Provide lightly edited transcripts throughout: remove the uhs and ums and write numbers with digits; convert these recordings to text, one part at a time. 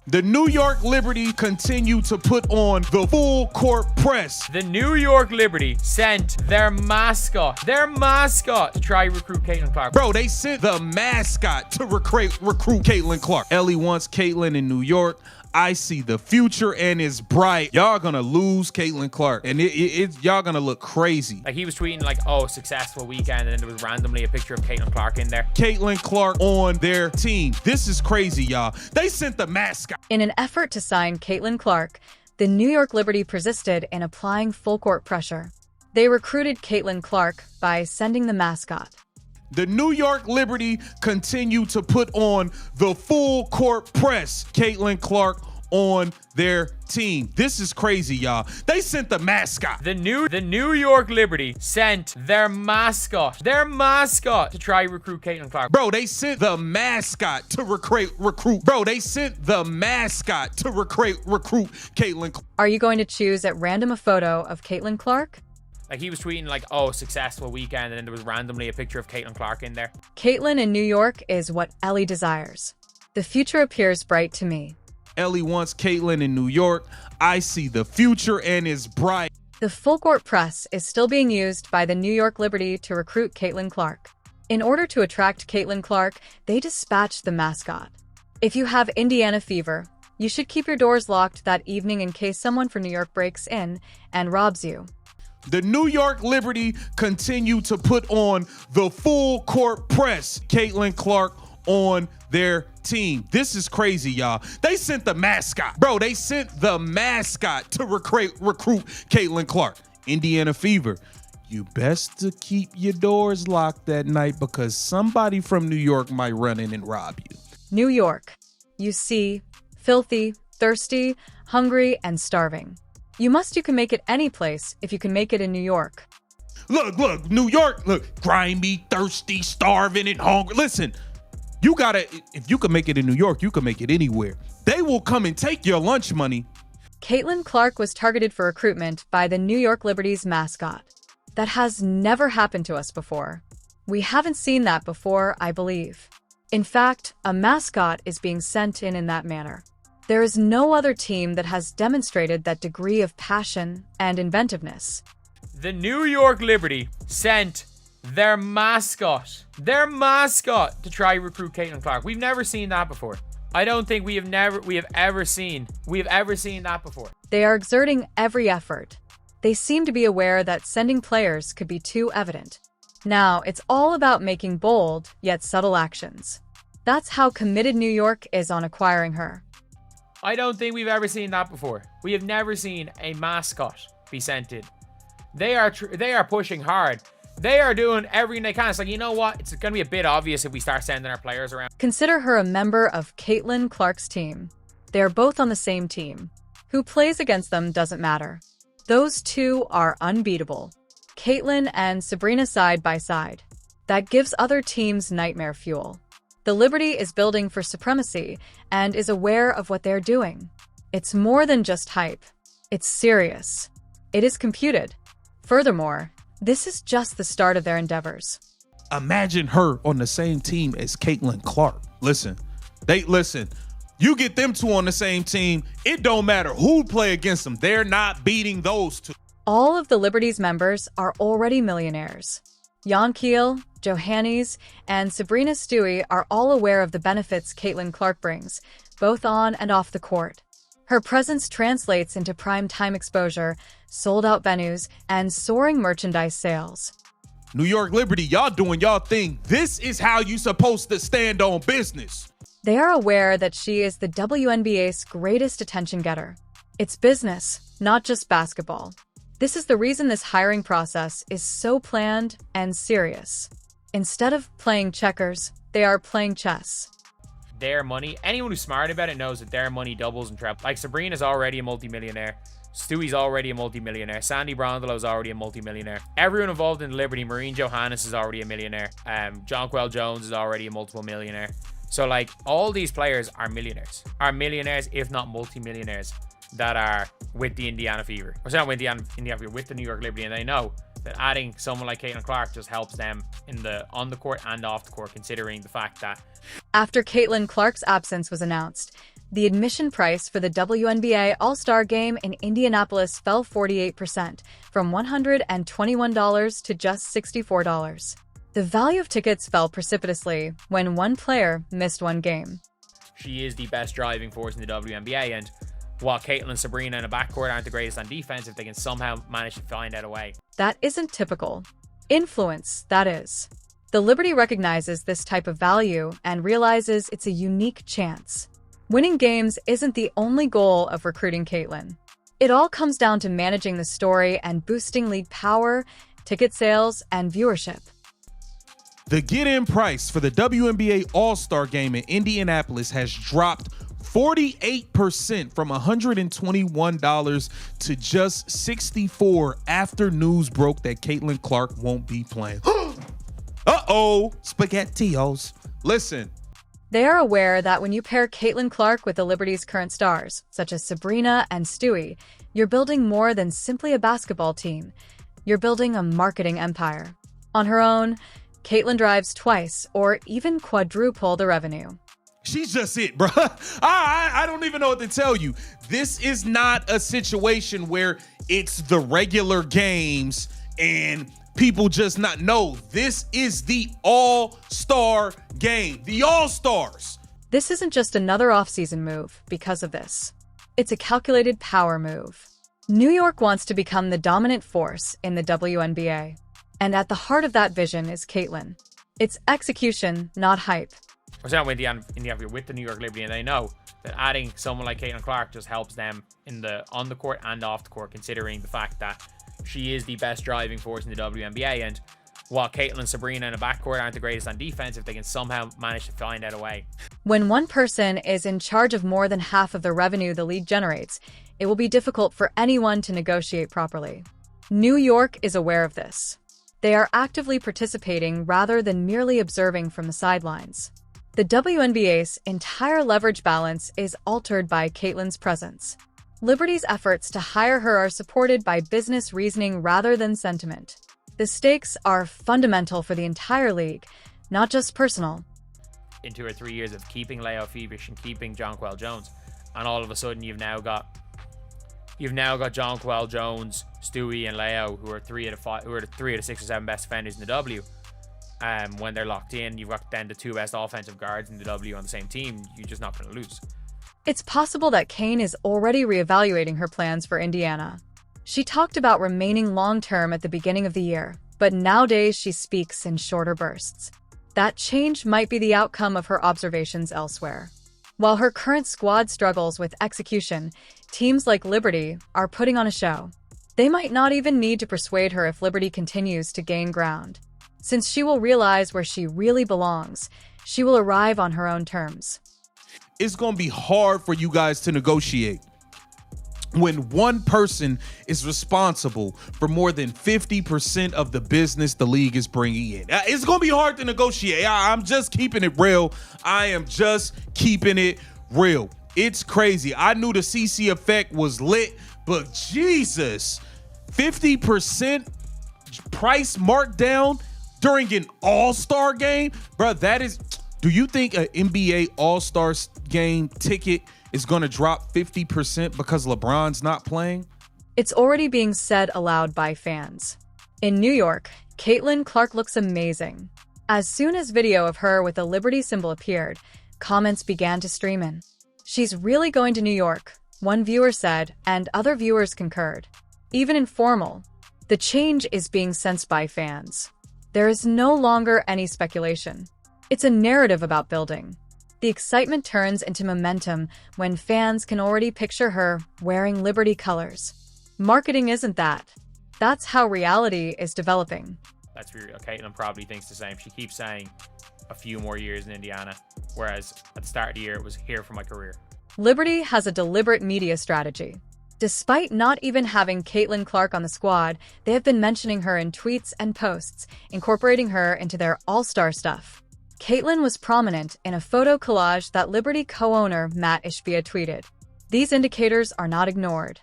The New York Liberty continue to put on the full court press. The New York Liberty sent their mascot to try recruit Caitlin Clark. Bro, they sent the mascot to recruit Caitlin Clark. Ellie wants Caitlin in New York. I see the future and it's bright. Y'all gonna lose Caitlin Clark, and y'all gonna look crazy. Like, he was tweeting like, oh, successful weekend, and then there was randomly a picture of Caitlin Clark in there. Caitlin Clark on their team. This is crazy, y'all. They sent the mascot. In an effort to sign Caitlin Clark, the New York Liberty persisted in applying full court pressure. They recruited Caitlin Clark by sending the mascot. The New York Liberty continue to put on the full court press. Caitlin Clark on their team. This is crazy, y'all. They sent the mascot. The New York Liberty sent their mascot to try recruit Caitlin Clark. Bro, they sent the mascot to recruit. Bro, they sent the mascot to recruit Caitlin Clark. Are you going to choose at random a photo of Caitlin Clark? Like, he was tweeting like, oh, successful weekend, and then there was randomly a picture of Caitlin Clark in there. Caitlin in New York is what Ellie desires. The future appears bright to me. Ellie wants Caitlin in New York. I see the future and it's bright. The full court press is still being used by the New York Liberty to recruit Caitlin Clark. In order to attract Caitlin Clark, they dispatched the mascot. If you have Indiana fever, you should keep your doors locked that evening in case someone from New York breaks in and robs you. The New York Liberty continue to put on the full court press. Caitlin Clark on their team. This is crazy, y'all. They sent the mascot. Bro, they sent the mascot to recruit Caitlin Clark. Indiana fever. You best to keep your doors locked that night because somebody from New York might run in and rob you. New York. You see, filthy, thirsty, hungry, and starving. You can make it any place if you can make it in New York. Look, New York, look, grimy, thirsty, starving, and hungry. Listen, if you can make it in New York, you can make it anywhere. They will come and take your lunch money. Caitlin Clark was targeted for recruitment by the New York Liberty's mascot. That has never happened to us before. We haven't seen that before, I believe. In fact, a mascot is being sent in that manner. There is no other team that has demonstrated that degree of passion and inventiveness. The New York Liberty sent their mascot to try recruit Caitlin Clark. We've never seen that before. I don't think we have ever seen that before. They are exerting every effort. They seem to be aware that sending players could be too evident. Now, it's all about making bold yet subtle actions. That's how committed New York is on acquiring her. I don't think we've ever seen that before. We have never seen a mascot be sent in. They are pushing hard. They are doing everything they can. It's like, you know what? It's going to be a bit obvious if we start sending our players around. Consider her a member of Caitlin Clark's team. They are both on the same team. Who plays against them doesn't matter. Those two are unbeatable. Caitlin and Sabrina side by side. That gives other teams nightmare fuel. The Liberty is building for supremacy and is aware of what they're doing. It's more than just hype. It's serious. It is computed. Furthermore, this is just the start of their endeavors. Imagine her on the same team as Caitlin Clark. Listen. You get them two on the same team, it don't matter who play against them. They're not beating those two. All of the Liberty's members are already millionaires. Jan Kiel, Johannes, and Sabrina Stewie are all aware of the benefits Caitlin Clark brings, both on and off the court. Her presence translates into prime-time exposure, sold-out venues, and soaring merchandise sales. New York Liberty, y'all doing y'all thing. This is how you supposed to stand on business. They are aware that she is the WNBA's greatest attention getter. It's business, not just basketball. This is the reason this hiring process is so planned and serious. Instead of playing checkers, they are playing chess. Their money, anyone who's smart about it knows that their money doubles and trebles. Like, Sabrina's already a multimillionaire. Stewie's already a multimillionaire. Sandy Brondolo's already a multimillionaire. Everyone involved in the Liberty, Maureen Johannes is already a millionaire. Jonquel Jones is already a multiple millionaire. So, like, all these players are millionaires, if not multimillionaires, that are with the Indiana Fever. Or sorry, not with the Indiana Fever, with the New York Liberty, and they know that adding someone like Caitlin Clark just helps them on the court and off the court, considering the fact that after Caitlin Clark's absence was announced, The admission price for the WNBA All-Star Game in Indianapolis fell 48%, from $121 to just $64. The value of tickets fell precipitously when one player missed one game. She is the best driving force in the WNBA, and while Caitlin and Sabrina in a backcourt aren't the greatest on defense, if they can somehow manage to find out a way. That isn't typical. Influence, that is. The Liberty recognizes this type of value and realizes it's a unique chance. Winning games isn't the only goal of recruiting Caitlin. It all comes down to managing the story and boosting league power, ticket sales, and viewership. The get-in price for the WNBA All-Star Game in Indianapolis has dropped 48% from $121 to just $64 after news broke that Caitlin Clark won't be playing. Uh-oh, SpaghettiOs. Listen. They are aware that when you pair Caitlin Clark with the Liberty's current stars, such as Sabrina and Stewie, you're building more than simply a basketball team. You're building a marketing empire. On her own, Caitlin drives twice or even quadruple the revenue. She's just it, bro. I don't even know what to tell you. This is not a situation where it's the regular games and people just not know. This is the All-Star Game. The All-Stars. This isn't just another offseason move because of this. It's a calculated power move. New York wants to become the dominant force in the WNBA. And at the heart of that vision is Caitlin. It's execution, not hype. We're starting with the New York Liberty, and they know that adding someone like Caitlin Clark just helps them on the court and off the court, considering the fact that she is the best driving force in the WNBA. And while Caitlin and Sabrina in a backcourt aren't the greatest on defense, if they can somehow manage to find out a way. When one person is in charge of more than half of the revenue the league generates, it will be difficult for anyone to negotiate properly. New York is aware of this. They are actively participating rather than merely observing from the sidelines. The WNBA's entire leverage balance is altered by Caitlin's presence. Liberty's efforts to hire her are supported by business reasoning rather than sentiment. The stakes are fundamental for the entire league, not just personal. In 2 or 3 years of keeping Leo Phoebish and keeping Jonquel Jones, and all of a sudden you've now got Jonquel Jones, Stewie, and Leo, who are the 6 or 7 best defenders in the W. When they're locked in, you've got then the 2 best offensive guards in the W on the same team. You're just not going to lose. It's possible that Kane is already reevaluating her plans for Indiana. She talked about remaining long-term at the beginning of the year, but nowadays she speaks in shorter bursts. That change might be the outcome of her observations elsewhere. While her current squad struggles with execution, teams like Liberty are putting on a show. They might not even need to persuade her if Liberty continues to gain ground. Since she will realize where she really belongs, she will arrive on her own terms. It's going to be hard for you guys to negotiate when one person is responsible for more than 50% of the business the league is bringing in. It's going to be hard to negotiate. I'm just keeping it real. I am just keeping it real. It's crazy. I knew the CC effect was lit, but Jesus, 50% price markdown during an all-star game? Bro, that is... Do you think an NBA All-Star game ticket is going to drop 50% because LeBron's not playing? It's already being said aloud by fans. In New York, Caitlin Clark looks amazing. As soon as video of her with the Liberty symbol appeared, comments began to stream in. She's really going to New York, one viewer said, and other viewers concurred. Even informal. The change is being sensed by fans. There is no longer any speculation. It's a narrative about building. The excitement turns into momentum when fans can already picture her wearing Liberty colors. Marketing isn't that. That's how reality is developing. That's real. Caitlin probably thinks the same. She keeps saying a few more years in Indiana, whereas at the start of the year, it was here for my career. Liberty has a deliberate media strategy. Despite not even having Caitlin Clark on the squad, they have been mentioning her in tweets and posts, incorporating her into their all-star stuff. Caitlin was prominent in a photo collage that Liberty co-owner Matt Ishbia tweeted. These indicators are not ignored.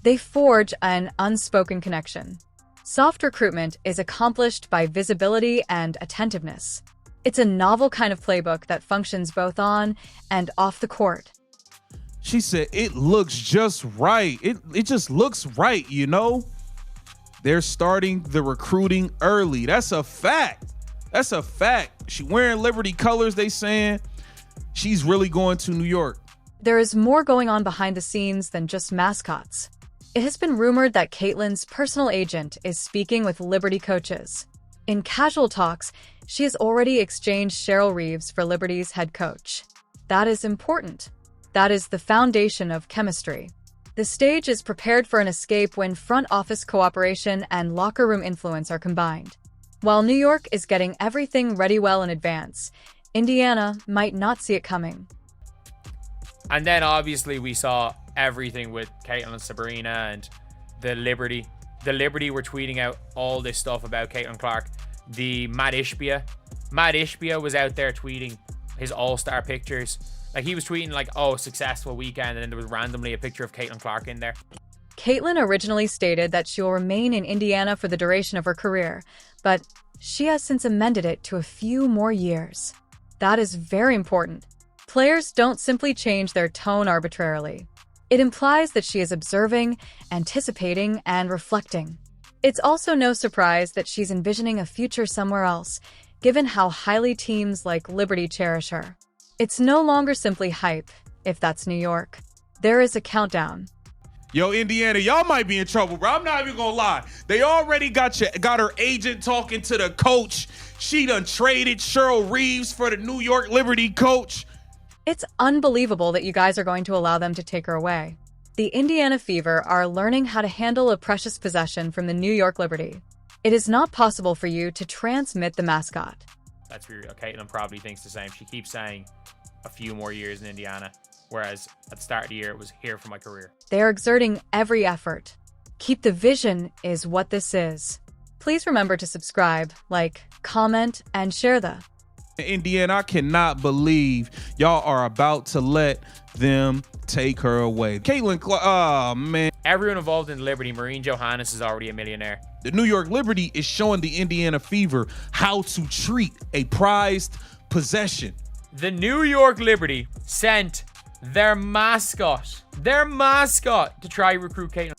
They forge an unspoken connection. Soft recruitment is accomplished by visibility and attentiveness. It's a novel kind of playbook that functions both on and off the court. She said, it looks just right. It just looks right, you know? They're starting the recruiting early. That's a fact. That's a fact. She wearing Liberty colors, they saying. She's really going to New York. There is more going on behind the scenes than just mascots. It has been rumored that Caitlyn's personal agent is speaking with Liberty coaches. In casual talks, she has already exchanged Cheryl Reeves for Liberty's head coach. That is important. That is the foundation of chemistry. The stage is prepared for an escape when front office cooperation and locker room influence are combined. While New York is getting everything ready well in advance, Indiana might not see it coming. And then obviously we saw everything with Caitlin and Sabrina and the Liberty. The Liberty were tweeting out all this stuff about Caitlin Clark. The Matt Ishbia was out there tweeting his all-star pictures. Like, he was tweeting like, oh, successful weekend, and then there was randomly a picture of Caitlin Clark in there. Caitlyn originally stated that she will remain in Indiana for the duration of her career, but she has since amended it to a few more years. That is very important. Players don't simply change their tone arbitrarily. It implies that she is observing, anticipating, and reflecting. It's also no surprise that she's envisioning a future somewhere else, given how highly teams like Liberty cherish her. It's no longer simply hype, if that's New York. There is a countdown. Yo, Indiana, y'all might be in trouble, bro. I'm not even gonna lie. They already got her agent talking to the coach. She done traded Cheryl Reeves for the New York Liberty coach. It's unbelievable that you guys are going to allow them to take her away. The Indiana Fever are learning how to handle a precious possession from the New York Liberty. It is not possible for you to transmit the mascot. Let's be real. Caitlin probably thinks the same. She keeps saying a few more years in Indiana, whereas at the start of the year, it was here for my career. They are exerting every effort. Keep the vision is what this is. Please remember to subscribe, like, comment, and share the. Indiana, I cannot believe y'all are about to let them take her away. Caitlin Clark, oh man. Everyone involved in Liberty, Maureen Johannes is already a millionaire. The New York Liberty is showing the Indiana Fever how to treat a prized possession. The New York Liberty sent their mascot to try recruit Caitlin.